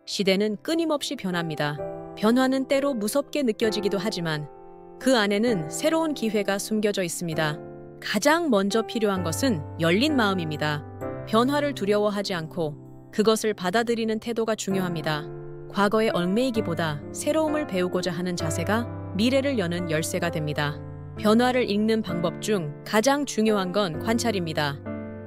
시대는 끊임없이 변합니다. 변화는 때로 무섭게 느껴지기도 하지만 그 안에는 새로운 기회가 숨겨져 있습니다. 가장 먼저 필요한 것은 열린 마음입니다. 변화를 두려워하지 않고 그것을 받아들이는 태도가 중요합니다. 과거에 얽매이기보다 새로움을 배우고자 하는 자세가 미래를 여는 열쇠가 됩니다. 변화를 읽는 방법 중 가장 중요한 건 관찰입니다.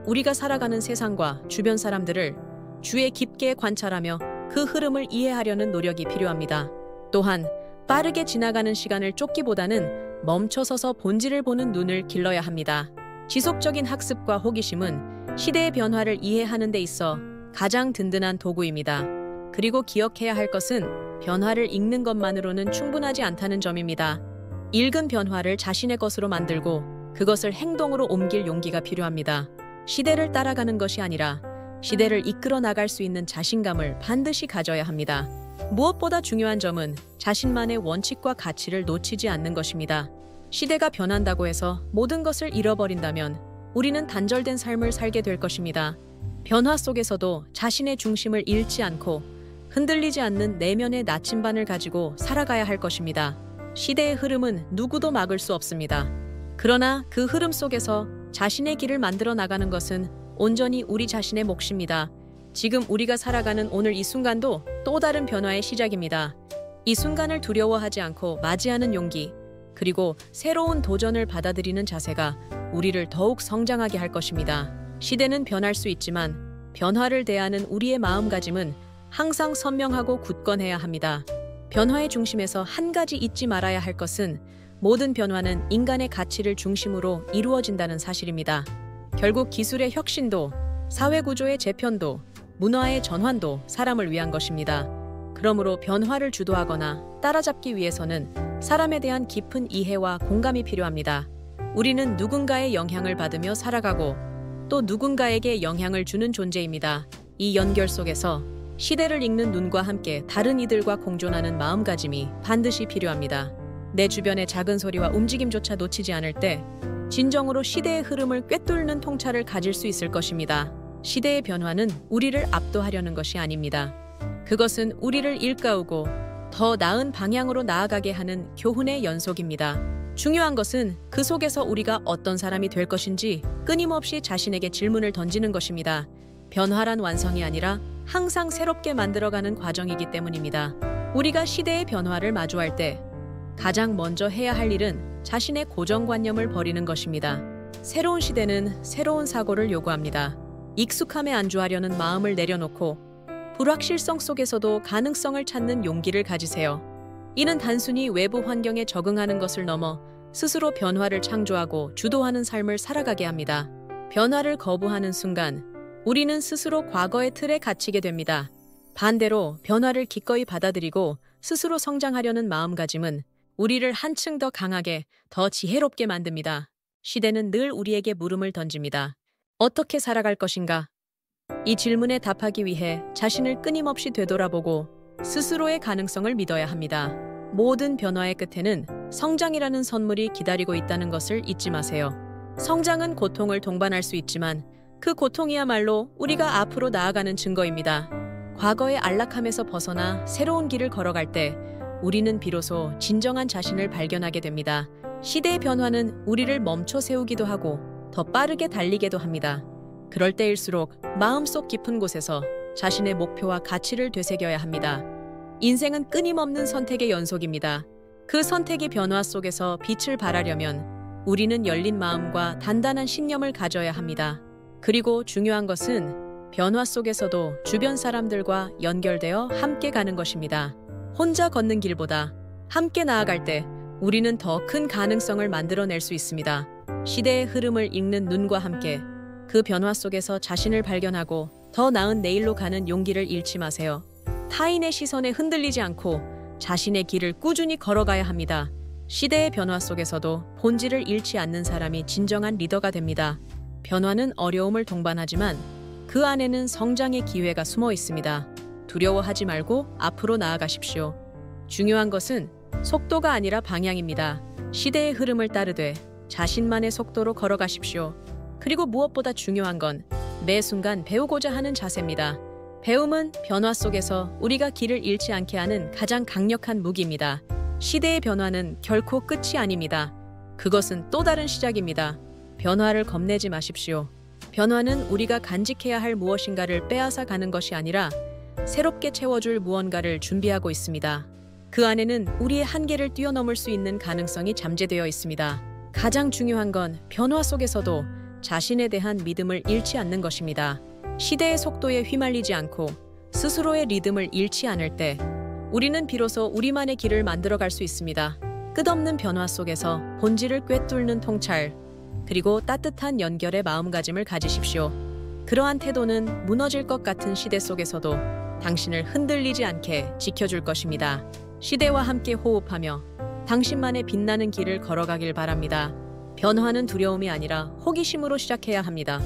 우리가 살아가는 세상과 주변 사람들을 주의 깊게 관찰하며 그 흐름을 이해하려는 노력이 필요합니다. 또한 빠르게 지나가는 시간을 쫓기보다는 멈춰서서 본질을 보는 눈을 길러야 합니다. 지속적인 학습과 호기심은 시대의 변화를 이해하는 데 있어 가장 든든한 도구입니다. 그리고 기억해야 할 것은 변화를 읽는 것만으로는 충분하지 않다는 점입니다. 읽은 변화를 자신의 것으로 만들고 그것을 행동으로 옮길 용기가 필요합니다. 시대를 따라가는 것이 아니라 시대를 이끌어 나갈 수 있는 자신감을 반드시 가져야 합니다. 무엇보다 중요한 점은 자신만의 원칙과 가치를 놓치지 않는 것입니다. 시대가 변한다고 해서 모든 것을 잃어버린다면 우리는 단절된 삶을 살게 될 것입니다. 변화 속에서도 자신의 중심을 잃지 않고 흔들리지 않는 내면의 나침반을 가지고 살아가야 할 것입니다. 시대의 흐름은 누구도 막을 수 없습니다. 그러나 그 흐름 속에서 자신의 길을 만들어 나가는 것은 온전히 우리 자신의 몫입니다. 지금 우리가 살아가는 오늘 이 순간도 또 다른 변화의 시작입니다. 이 순간을 두려워하지 않고 맞이하는 용기, 그리고 새로운 도전을 받아들이는 자세가 우리를 더욱 성장하게 할 것입니다. 시대는 변할 수 있지만 변화를 대하는 우리의 마음가짐은 항상 선명하고 굳건해야 합니다. 변화의 중심에서 한 가지 잊지 말아야 할 것은 모든 변화는 인간의 가치를 중심으로 이루어진다는 사실입니다. 결국 기술의 혁신도, 사회구조의 재편도, 문화의 전환도 사람을 위한 것입니다. 그러므로 변화를 주도하거나 따라잡기 위해서는 사람에 대한 깊은 이해와 공감이 필요합니다. 우리는 누군가의 영향을 받으며 살아가고 또 누군가에게 영향을 주는 존재입니다. 이 연결 속에서 시대를 읽는 눈과 함께 다른 이들과 공존하는 마음가짐이 반드시 필요합니다. 내 주변의 작은 소리와 움직임조차 놓치지 않을 때 진정으로 시대의 흐름을 꿰뚫는 통찰을 가질 수 있을 것입니다. 시대의 변화는 우리를 압도하려는 것이 아닙니다. 그것은 우리를 일깨우고 더 나은 방향으로 나아가게 하는 교훈의 연속입니다. 중요한 것은 그 속에서 우리가 어떤 사람이 될 것인지 끊임없이 자신에게 질문을 던지는 것입니다. 변화란 완성이 아니라 항상 새롭게 만들어가는 과정이기 때문입니다. 우리가 시대의 변화를 마주할 때 가장 먼저 해야 할 일은 자신의 고정관념을 버리는 것입니다. 새로운 시대는 새로운 사고를 요구합니다. 익숙함에 안주하려는 마음을 내려놓고 불확실성 속에서도 가능성을 찾는 용기를 가지세요. 이는 단순히 외부 환경에 적응하는 것을 넘어 스스로 변화를 창조하고 주도하는 삶을 살아가게 합니다. 변화를 거부하는 순간 우리는 스스로 과거의 틀에 갇히게 됩니다. 반대로 변화를 기꺼이 받아들이고 스스로 성장하려는 마음가짐은 우리를 한층 더 강하게, 더 지혜롭게 만듭니다. 시대는 늘 우리에게 물음을 던집니다. 어떻게 살아갈 것인가? 이 질문에 답하기 위해 자신을 끊임없이 되돌아보고 스스로의 가능성을 믿어야 합니다. 모든 변화의 끝에는 성장이라는 선물이 기다리고 있다는 것을 잊지 마세요. 성장은 고통을 동반할 수 있지만 그 고통이야말로 우리가 앞으로 나아가는 증거입니다. 과거의 안락함에서 벗어나 새로운 길을 걸어갈 때 우리는 비로소 진정한 자신을 발견하게 됩니다. 시대의 변화는 우리를 멈춰 세우기도 하고 더 빠르게 달리게도 합니다. 그럴 때일수록 마음속 깊은 곳에서 자신의 목표와 가치를 되새겨야 합니다. 인생은 끊임없는 선택의 연속입니다. 그 선택의 변화 속에서 빛을 발하려면 우리는 열린 마음과 단단한 신념을 가져야 합니다. 그리고 중요한 것은 변화 속에서도 주변 사람들과 연결되어 함께 가는 것입니다. 혼자 걷는 길보다 함께 나아갈 때 우리는 더 큰 가능성을 만들어낼 수 있습니다. 시대의 흐름을 읽는 눈과 함께 그 변화 속에서 자신을 발견하고 더 나은 내일로 가는 용기를 잃지 마세요. 타인의 시선에 흔들리지 않고 자신의 길을 꾸준히 걸어가야 합니다. 시대의 변화 속에서도 본질을 잃지 않는 사람이 진정한 리더가 됩니다. 변화는 어려움을 동반하지만 그 안에는 성장의 기회가 숨어 있습니다. 두려워하지 말고 앞으로 나아가십시오. 중요한 것은 속도가 아니라 방향입니다. 시대의 흐름을 따르되 자신만의 속도로 걸어가십시오. 그리고 무엇보다 중요한 건 매 순간 배우고자 하는 자세입니다. 배움은 변화 속에서 우리가 길을 잃지 않게 하는 가장 강력한 무기입니다. 시대의 변화는 결코 끝이 아닙니다. 그것은 또 다른 시작입니다. 변화를 겁내지 마십시오. 변화는 우리가 간직해야 할 무엇인가를 빼앗아 가는 것이 아니라 새롭게 채워줄 무언가를 준비하고 있습니다. 그 안에는 우리의 한계를 뛰어넘을 수 있는 가능성이 잠재되어 있습니다. 가장 중요한 건 변화 속에서도 자신에 대한 믿음을 잃지 않는 것입니다. 시대의 속도에 휘말리지 않고 스스로의 리듬을 잃지 않을 때 우리는 비로소 우리만의 길을 만들어갈 수 있습니다. 끝없는 변화 속에서 본질을 꿰뚫는 통찰, 그리고 따뜻한 연결의 마음가짐을 가지십시오. 그러한 태도는 무너질 것 같은 시대 속에서도 당신을 흔들리지 않게 지켜줄 것입니다. 시대와 함께 호흡하며 당신만의 빛나는 길을 걸어가길 바랍니다. 변화는 두려움이 아니라 호기심으로 시작해야 합니다.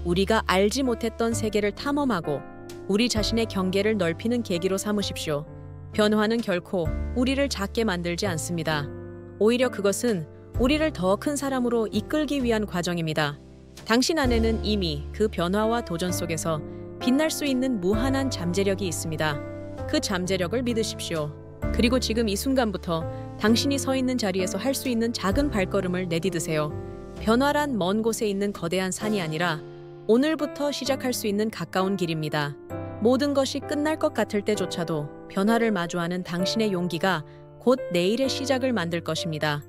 우리가 알지 못했던 세계를 탐험하고 우리 자신의 경계를 넓히는 계기로 삼으십시오. 변화는 결코 우리를 작게 만들지 않습니다. 오히려 그것은 우리를 더 큰 사람으로 이끌기 위한 과정입니다. 당신 안에는 이미 그 변화와 도전 속에서 빛날 수 있는 무한한 잠재력이 있습니다. 그 잠재력을 믿으십시오. 그리고 지금 이 순간부터 당신이 서 있는 자리에서 할 수 있는 작은 발걸음을 내디드세요. 변화란 먼 곳에 있는 거대한 산이 아니라 오늘부터 시작할 수 있는 가까운 길입니다. 모든 것이 끝날 것 같을 때조차도 변화를 마주하는 당신의 용기가 곧 내일의 시작을 만들 것입니다.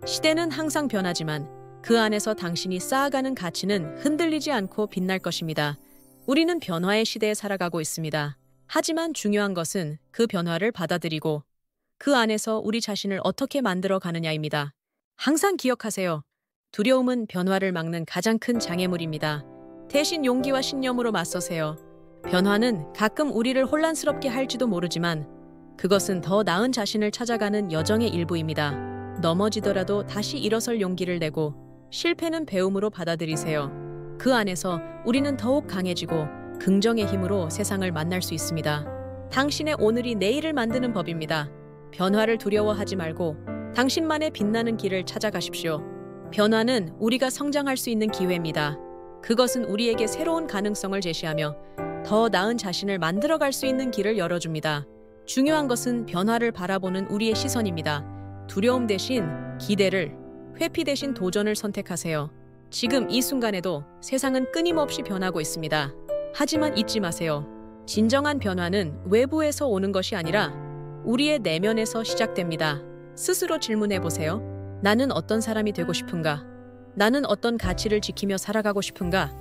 시대는 항상 변하지만 그 안에서 당신이 쌓아가는 가치는 흔들리지 않고 빛날 것입니다. 우리는 변화의 시대에 살아가고 있습니다. 하지만 중요한 것은 그 변화를 받아들이고 그 안에서 우리 자신을 어떻게 만들어 가느냐입니다. 항상 기억하세요. 두려움은 변화를 막는 가장 큰 장애물입니다. 대신 용기와 신념으로 맞서세요. 변화는 가끔 우리를 혼란스럽게 할지도 모르지만 그것은 더 나은 자신을 찾아가는 여정의 일부입니다. 넘어지더라도 다시 일어설 용기를 내고 실패는 배움으로 받아들이세요. 그 안에서 우리는 더욱 강해지고 긍정의 힘으로 세상을 만날 수 있습니다. 당신의 오늘이 내일을 만드는 법입니다. 변화를 두려워하지 말고 당신만의 빛나는 길을 찾아가십시오. 변화는 우리가 성장할 수 있는 기회입니다. 그것은 우리에게 새로운 가능성을 제시하며 더 나은 자신을 만들어갈 수 있는 길을 열어줍니다. 중요한 것은 변화를 바라보는 우리의 시선입니다. 두려움 대신 기대를, 회피 대신 도전을 선택하세요. 지금 이 순간에도 세상은 끊임없이 변하고 있습니다. 하지만 잊지 마세요. 진정한 변화는 외부에서 오는 것이 아니라 우리의 내면에서 시작됩니다. 스스로 질문해보세요. 나는 어떤 사람이 되고 싶은가? 나는 어떤 가치를 지키며 살아가고 싶은가?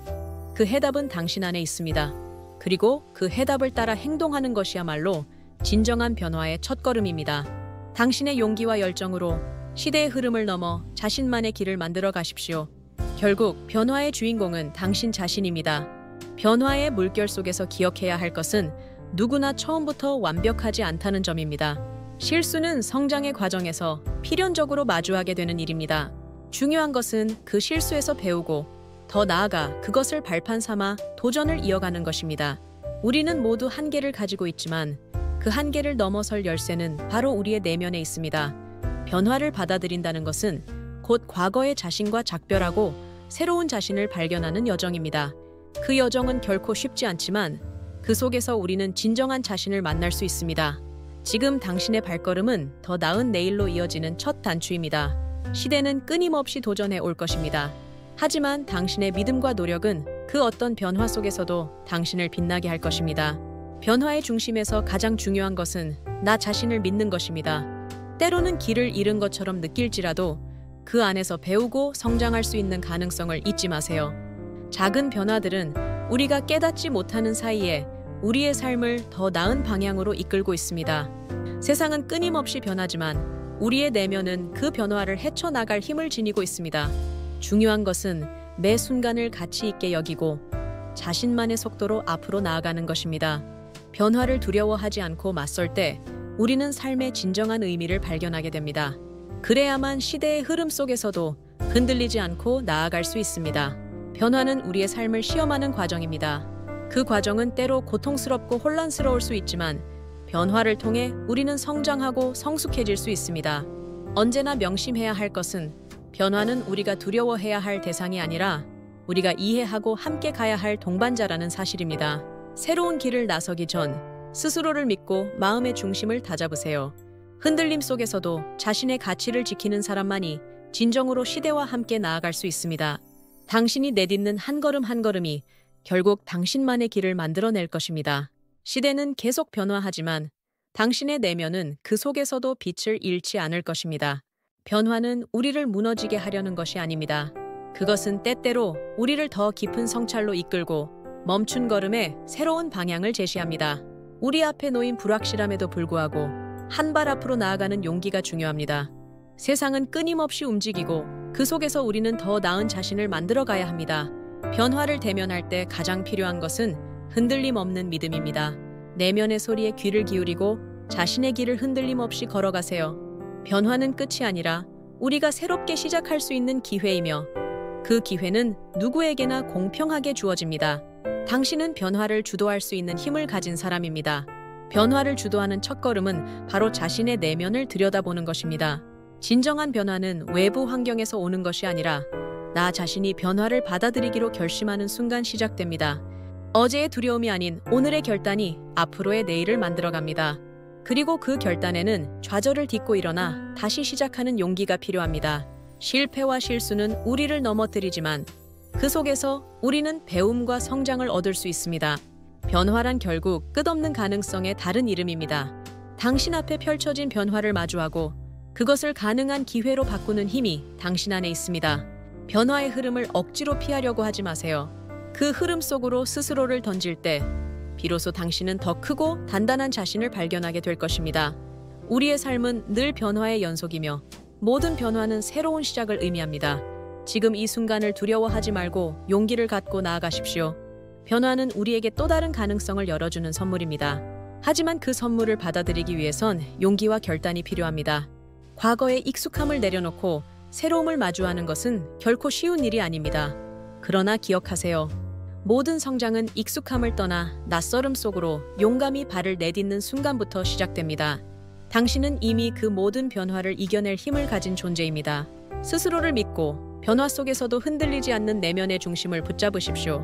그 해답은 당신 안에 있습니다. 그리고 그 해답을 따라 행동하는 것이야말로 진정한 변화의 첫걸음입니다. 당신의 용기와 열정으로 시대의 흐름을 넘어 자신만의 길을 만들어 가십시오. 결국 변화의 주인공은 당신 자신입니다. 변화의 물결 속에서 기억해야 할 것은 누구나 처음부터 완벽하지 않다는 점입니다. 실수는 성장의 과정에서 필연적으로 마주하게 되는 일입니다. 중요한 것은 그 실수에서 배우고 더 나아가 그것을 발판 삼아 도전을 이어가는 것입니다. 우리는 모두 한계를 가지고 있지만 그 한계를 넘어설 열쇠는 바로 우리의 내면에 있습니다. 변화를 받아들인다는 것은 곧 과거의 자신과 작별하고 새로운 자신을 발견하는 여정입니다. 그 여정은 결코 쉽지 않지만 그 속에서 우리는 진정한 자신을 만날 수 있습니다. 지금 당신의 발걸음은 더 나은 내일로 이어지는 첫 단추입니다. 시대는 끊임없이 도전해 올 것입니다. 하지만 당신의 믿음과 노력은 그 어떤 변화 속에서도 당신을 빛나게 할 것입니다. 변화의 중심에서 가장 중요한 것은 나 자신을 믿는 것입니다. 때로는 길을 잃은 것처럼 느낄지라도 그 안에서 배우고 성장할 수 있는 가능성을 잊지 마세요. 작은 변화들은 우리가 깨닫지 못하는 사이에 우리의 삶을 더 나은 방향으로 이끌고 있습니다. 세상은 끊임없이 변하지만 우리의 내면은 그 변화를 헤쳐나갈 힘을 지니고 있습니다. 중요한 것은 매 순간을 가치 있게 여기고 자신만의 속도로 앞으로 나아가는 것입니다. 변화를 두려워하지 않고 맞설 때 우리는 삶의 진정한 의미를 발견하게 됩니다. 그래야만 시대의 흐름 속에서도 흔들리지 않고 나아갈 수 있습니다. 변화는 우리의 삶을 시험하는 과정입니다. 그 과정은 때로 고통스럽고 혼란스러울 수 있지만 변화를 통해 우리는 성장하고 성숙해질 수 있습니다. 언제나 명심해야 할 것은 변화는 우리가 두려워해야 할 대상이 아니라 우리가 이해하고 함께 가야 할 동반자라는 사실입니다. 새로운 길을 나서기 전 스스로를 믿고 마음의 중심을 다잡으세요. 흔들림 속에서도 자신의 가치를 지키는 사람만이 진정으로 시대와 함께 나아갈 수 있습니다. 당신이 내딛는 한 걸음 한 걸음이 결국 당신만의 길을 만들어낼 것입니다. 시대는 계속 변화하지만 당신의 내면은 그 속에서도 빛을 잃지 않을 것입니다. 변화는 우리를 무너지게 하려는 것이 아닙니다. 그것은 때때로 우리를 더 깊은 성찰로 이끌고 멈춘 걸음에 새로운 방향을 제시합니다. 우리 앞에 놓인 불확실함에도 불구하고 한 발 앞으로 나아가는 용기가 중요합니다. 세상은 끊임없이 움직이고 그 속에서 우리는 더 나은 자신을 만들어 가야 합니다. 변화를 대면할 때 가장 필요한 것은 흔들림 없는 믿음입니다. 내면의 소리에 귀를 기울이고 자신의 길을 흔들림 없이 걸어가세요. 변화는 끝이 아니라 우리가 새롭게 시작할 수 있는 기회이며 그 기회는 누구에게나 공평하게 주어집니다. 당신은 변화를 주도할 수 있는 힘을 가진 사람입니다. 변화를 주도하는 첫걸음은 바로 자신의 내면을 들여다보는 것입니다. 진정한 변화는 외부 환경에서 오는 것이 아니라 나 자신이 변화를 받아들이기로 결심하는 순간 시작됩니다. 어제의 두려움이 아닌 오늘의 결단이 앞으로의 내일을 만들어갑니다. 그리고 그 결단에는 좌절을 딛고 일어나 다시 시작하는 용기가 필요합니다. 실패와 실수는 우리를 넘어뜨리지만 그 속에서 우리는 배움과 성장을 얻을 수 있습니다. 변화란 결국 끝없는 가능성의 다른 이름입니다. 당신 앞에 펼쳐진 변화를 마주하고 그것을 가능한 기회로 바꾸는 힘이 당신 안에 있습니다. 변화의 흐름을 억지로 피하려고 하지 마세요. 그 흐름 속으로 스스로를 던질 때 비로소 당신은 더 크고 단단한 자신을 발견하게 될 것입니다. 우리의 삶은 늘 변화의 연속이며 모든 변화는 새로운 시작을 의미합니다. 지금 이 순간을 두려워하지 말고 용기를 갖고 나아가십시오. 변화는 우리에게 또 다른 가능성을 열어주는 선물입니다. 하지만 그 선물을 받아들이기 위해선 용기와 결단이 필요합니다. 과거의 익숙함을 내려놓고 새로움을 마주하는 것은 결코 쉬운 일이 아닙니다. 그러나 기억하세요. 모든 성장은 익숙함을 떠나 낯설음 속으로 용감히 발을 내딛는 순간부터 시작됩니다. 당신은 이미 그 모든 변화를 이겨낼 힘을 가진 존재입니다. 스스로를 믿고 변화 속에서도 흔들리지 않는 내면의 중심을 붙잡으십시오.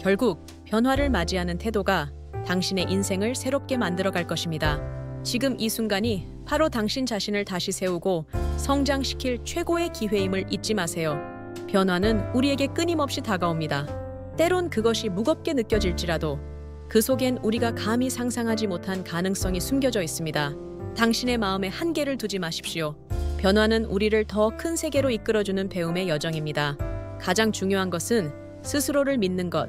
결국 변화를 맞이하는 태도가 당신의 인생을 새롭게 만들어갈 것입니다. 지금 이 순간이 바로 당신 자신을 다시 세우고 성장시킬 최고의 기회임을 잊지 마세요. 변화는 우리에게 끊임없이 다가옵니다. 때론 그것이 무겁게 느껴질지라도 그 속엔 우리가 감히 상상하지 못한 가능성이 숨겨져 있습니다. 당신의 마음에 한계를 두지 마십시오. 변화는 우리를 더 큰 세계로 이끌어주는 배움의 여정입니다. 가장 중요한 것은 스스로를 믿는 것,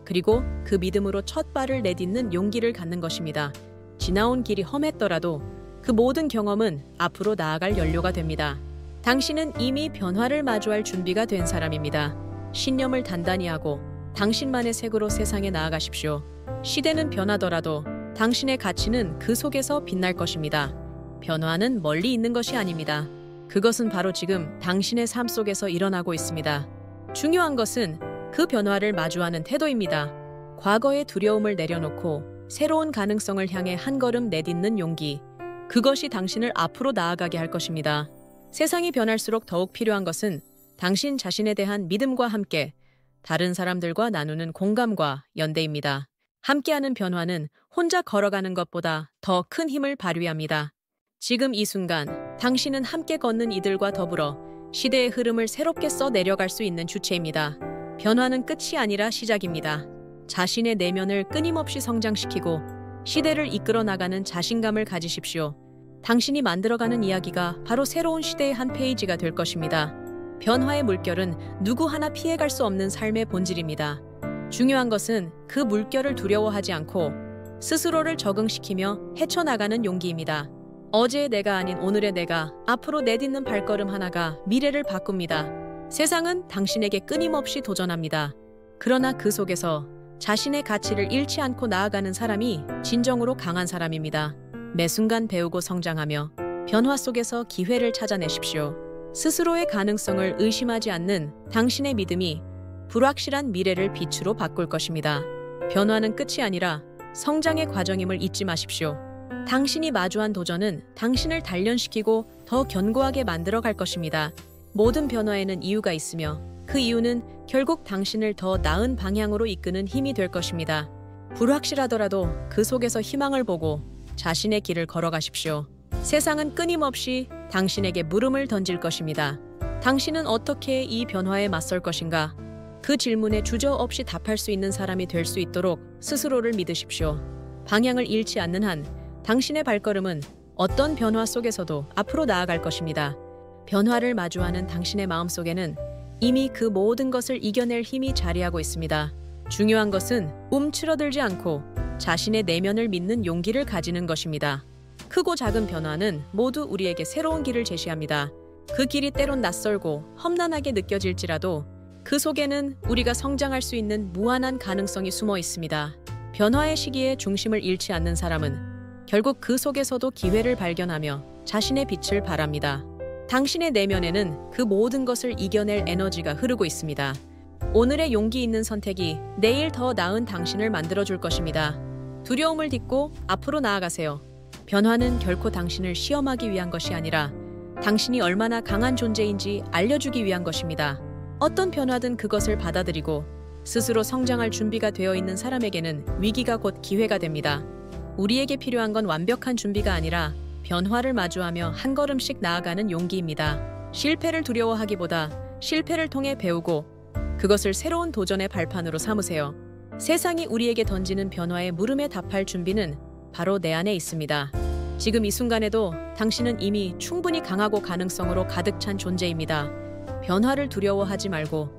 그리고 그 믿음으로 첫 발을 내딛는 용기를 갖는 것입니다. 지나온 길이 험했더라도 그 모든 경험은 앞으로 나아갈 연료가 됩니다. 당신은 이미 변화를 마주할 준비가 된 사람입니다. 신념을 단단히 하고 당신만의 색으로 세상에 나아가십시오. 시대는 변하더라도 당신의 가치는 그 속에서 빛날 것입니다. 변화는 멀리 있는 것이 아닙니다. 그것은 바로 지금 당신의 삶 속에서 일어나고 있습니다. 중요한 것은 그 변화를 마주하는 태도입니다. 과거의 두려움을 내려놓고 새로운 가능성을 향해 한 걸음 내딛는 용기. 그것이 당신을 앞으로 나아가게 할 것입니다. 세상이 변할수록 더욱 필요한 것은 당신 자신에 대한 믿음과 함께 다른 사람들과 나누는 공감과 연대입니다. 함께하는 변화는 혼자 걸어가는 것보다 더 큰 힘을 발휘합니다. 지금 이 순간 당신은 함께 걷는 이들과 더불어 시대의 흐름을 새롭게 써내려갈 수 있는 주체입니다. 변화는 끝이 아니라 시작입니다. 자신의 내면을 끊임없이 성장시키고 시대를 이끌어 나가는 자신감을 가지십시오. 당신이 만들어가는 이야기가 바로 새로운 시대의 한 페이지가 될 것입니다. 변화의 물결은 누구 하나 피해갈 수 없는 삶의 본질입니다. 중요한 것은 그 물결을 두려워하지 않고 스스로를 적응시키며 헤쳐나가는 용기입니다. 어제의 내가 아닌 오늘의 내가, 앞으로 내딛는 발걸음 하나가 미래를 바꿉니다. 세상은 당신에게 끊임없이 도전합니다. 그러나 그 속에서 자신의 가치를 잃지 않고 나아가는 사람이 진정으로 강한 사람입니다. 매 순간 배우고 성장하며 변화 속에서 기회를 찾아내십시오. 스스로의 가능성을 의심하지 않는 당신의 믿음이 불확실한 미래를 빛으로 바꿀 것입니다. 변화는 끝이 아니라 성장의 과정임을 잊지 마십시오. 당신이 마주한 도전은 당신을 단련시키고 더 견고하게 만들어 갈 것입니다. 모든 변화에는 이유가 있으며 그 이유는 결국 당신을 더 나은 방향으로 이끄는 힘이 될 것입니다. 불확실하더라도 그 속에서 희망을 보고 자신의 길을 걸어가십시오. 세상은 끊임없이 당신에게 물음을 던질 것입니다. 당신은 어떻게 이 변화에 맞설 것인가? 그 질문에 주저없이 답할 수 있는 사람이 될 수 있도록 스스로를 믿으십시오. 방향을 잃지 않는 한 당신의 발걸음은 어떤 변화 속에서도 앞으로 나아갈 것입니다. 변화를 마주하는 당신의 마음속에는 이미 그 모든 것을 이겨낼 힘이 자리하고 있습니다. 중요한 것은 움츠러들지 않고 자신의 내면을 믿는 용기를 가지는 것입니다. 크고 작은 변화는 모두 우리에게 새로운 길을 제시합니다. 그 길이 때론 낯설고 험난하게 느껴질지라도 그 속에는 우리가 성장할 수 있는 무한한 가능성이 숨어 있습니다. 변화의 시기에 중심을 잃지 않는 사람은 결국 그 속에서도 기회를 발견하며 자신의 빛을 발합니다. 당신의 내면에는 그 모든 것을 이겨낼 에너지가 흐르고 있습니다. 오늘의 용기 있는 선택이 내일 더 나은 당신을 만들어줄 것입니다. 두려움을 딛고 앞으로 나아가세요. 변화는 결코 당신을 시험하기 위한 것이 아니라 당신이 얼마나 강한 존재인지 알려주기 위한 것입니다. 어떤 변화든 그것을 받아들이고 스스로 성장할 준비가 되어 있는 사람에게는 위기가 곧 기회가 됩니다. 우리에게 필요한 건 완벽한 준비가 아니라 변화를 마주하며 한 걸음씩 나아가는 용기입니다. 실패를 두려워하기보다 실패를 통해 배우고 그것을 새로운 도전의 발판으로 삼으세요. 세상이 우리에게 던지는 변화의 물음에 답할 준비는 바로 내 안에 있습니다. 지금 이 순간에도 당신은 이미 충분히 강하고 가능성으로 가득 찬 존재입니다. 변화를 두려워하지 말고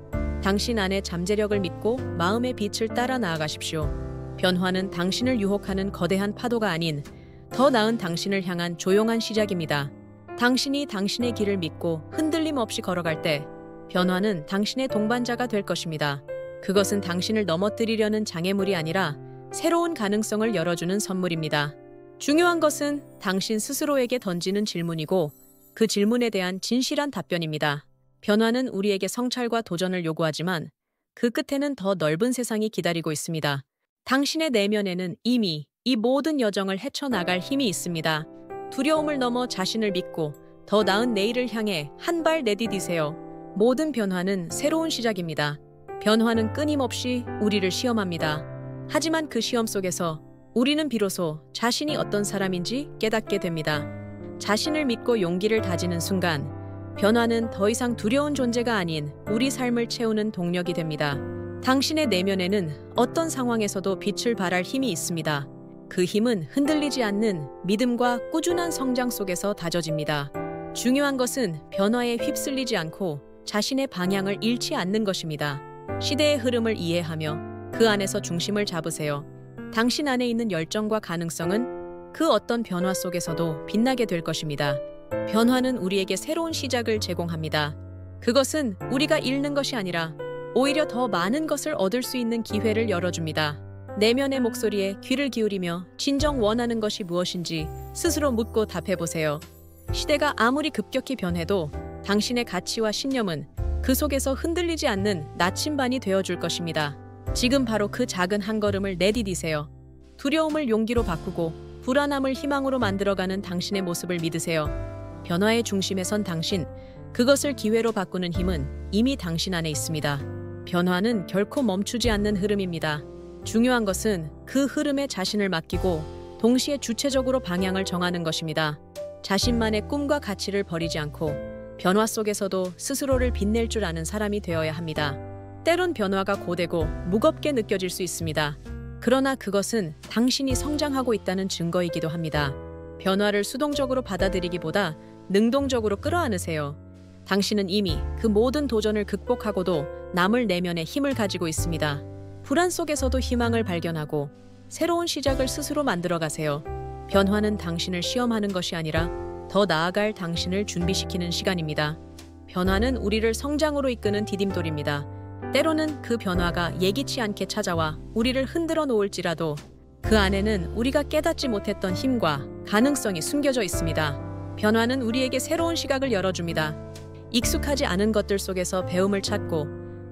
당신 안의 잠재력을 믿고 마음의 빛을 따라 나아가십시오. 변화는 당신을 유혹하는 거대한 파도가 아닌 더 나은 당신을 향한 조용한 시작입니다. 당신이 당신의 길을 믿고 흔들림 없이 걸어갈 때 변화는 당신의 동반자가 될 것입니다. 그것은 당신을 넘어뜨리려는 장애물이 아니라 새로운 가능성을 열어주는 선물입니다. 중요한 것은 당신 스스로에게 던지는 질문이고 그 질문에 대한 진실한 답변입니다. 변화는 우리에게 성찰과 도전을 요구하지만 그 끝에는 더 넓은 세상이 기다리고 있습니다. 당신의 내면에는 이미 이 모든 여정을 헤쳐나갈 힘이 있습니다. 두려움을 넘어 자신을 믿고 더 나은 내일을 향해 한 발 내디디세요. 모든 변화는 새로운 시작입니다. 변화는 끊임없이 우리를 시험합니다. 하지만 그 시험 속에서 우리는 비로소 자신이 어떤 사람인지 깨닫게 됩니다. 자신을 믿고 용기를 다지는 순간 변화는 더 이상 두려운 존재가 아닌 우리 삶을 채우는 동력이 됩니다. 당신의 내면에는 어떤 상황에서도 빛을 발할 힘이 있습니다. 그 힘은 흔들리지 않는 믿음과 꾸준한 성장 속에서 다져집니다. 중요한 것은 변화에 휩쓸리지 않고 자신의 방향을 잃지 않는 것입니다. 시대의 흐름을 이해하며 그 안에서 중심을 잡으세요. 당신 안에 있는 열정과 가능성은 그 어떤 변화 속에서도 빛나게 될 것입니다. 변화는 우리에게 새로운 시작을 제공합니다. 그것은 우리가 잃는 것이 아니라 오히려 더 많은 것을 얻을 수 있는 기회를 열어줍니다. 내면의 목소리에 귀를 기울이며 진정 원하는 것이 무엇인지 스스로 묻고 답해보세요. 시대가 아무리 급격히 변해도 당신의 가치와 신념은 그 속에서 흔들리지 않는 나침반이 되어줄 것입니다. 지금 바로 그 작은 한 걸음을 내디디세요. 두려움을 용기로 바꾸고 불안함을 희망으로 만들어가는 당신의 모습을 믿으세요. 변화의 중심에 선 당신, 그것을 기회로 바꾸는 힘은 이미 당신 안에 있습니다. 변화는 결코 멈추지 않는 흐름입니다. 중요한 것은 그 흐름에 자신을 맡기고 동시에 주체적으로 방향을 정하는 것입니다. 자신만의 꿈과 가치를 버리지 않고 변화 속에서도 스스로를 빛낼 줄 아는 사람이 되어야 합니다. 때론 변화가 고되고 무겁게 느껴질 수 있습니다. 그러나 그것은 당신이 성장하고 있다는 증거이기도 합니다. 변화를 수동적으로 받아들이기보다 능동적으로 끌어안으세요. 당신은 이미 그 모든 도전을 극복하고도 남을 내면에 힘을 가지고 있습니다. 불안 속에서도 희망을 발견하고 새로운 시작을 스스로 만들어가세요. 변화는 당신을 시험하는 것이 아니라 더 나아갈 당신을 준비시키는 시간입니다. 변화는 우리를 성장으로 이끄는 디딤돌입니다. 때로는 그 변화가 예기치 않게 찾아와 우리를 흔들어 놓을지라도 그 안에는 우리가 깨닫지 못했던 힘과 가능성이 숨겨져 있습니다. 변화는 우리에게 새로운 시각을 열어줍니다. 익숙하지 않은 것들 속에서 배움을 찾고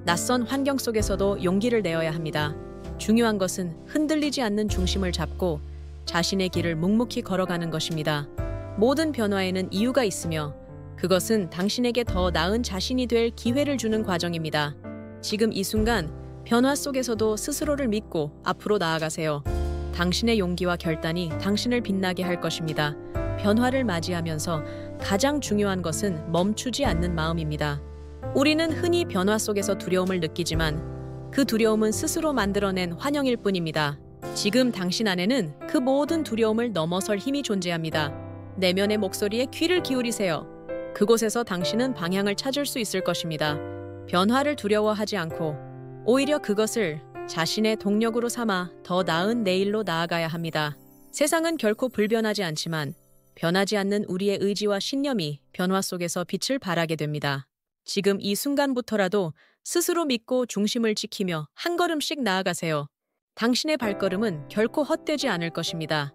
낯선 환경 속에서도 용기를 내어야 합니다. 중요한 것은 흔들리지 않는 중심을 잡고 자신의 길을 묵묵히 걸어가는 것입니다. 모든 변화에는 이유가 있으며 그것은 당신에게 더 나은 자신이 될 기회를 주는 과정입니다. 지금 이 순간 변화 속에서도 스스로를 믿고 앞으로 나아가세요. 당신의 용기와 결단이 당신을 빛나게 할 것입니다. 변화를 맞이하면서 가장 중요한 것은 멈추지 않는 마음입니다. 우리는 흔히 변화 속에서 두려움을 느끼지만 그 두려움은 스스로 만들어낸 환영일 뿐입니다. 지금 당신 안에는 그 모든 두려움을 넘어설 힘이 존재합니다. 내면의 목소리에 귀를 기울이세요. 그곳에서 당신은 방향을 찾을 수 있을 것입니다. 변화를 두려워하지 않고 오히려 그것을 자신의 동력으로 삼아 더 나은 내일로 나아가야 합니다. 세상은 결코 불변하지 않지만 변하지 않는 우리의 의지와 신념이 변화 속에서 빛을 발하게 됩니다. 지금 이 순간부터라도 스스로 믿고 중심을 지키며 한 걸음씩 나아가세요. 당신의 발걸음은 결코 헛되지 않을 것입니다.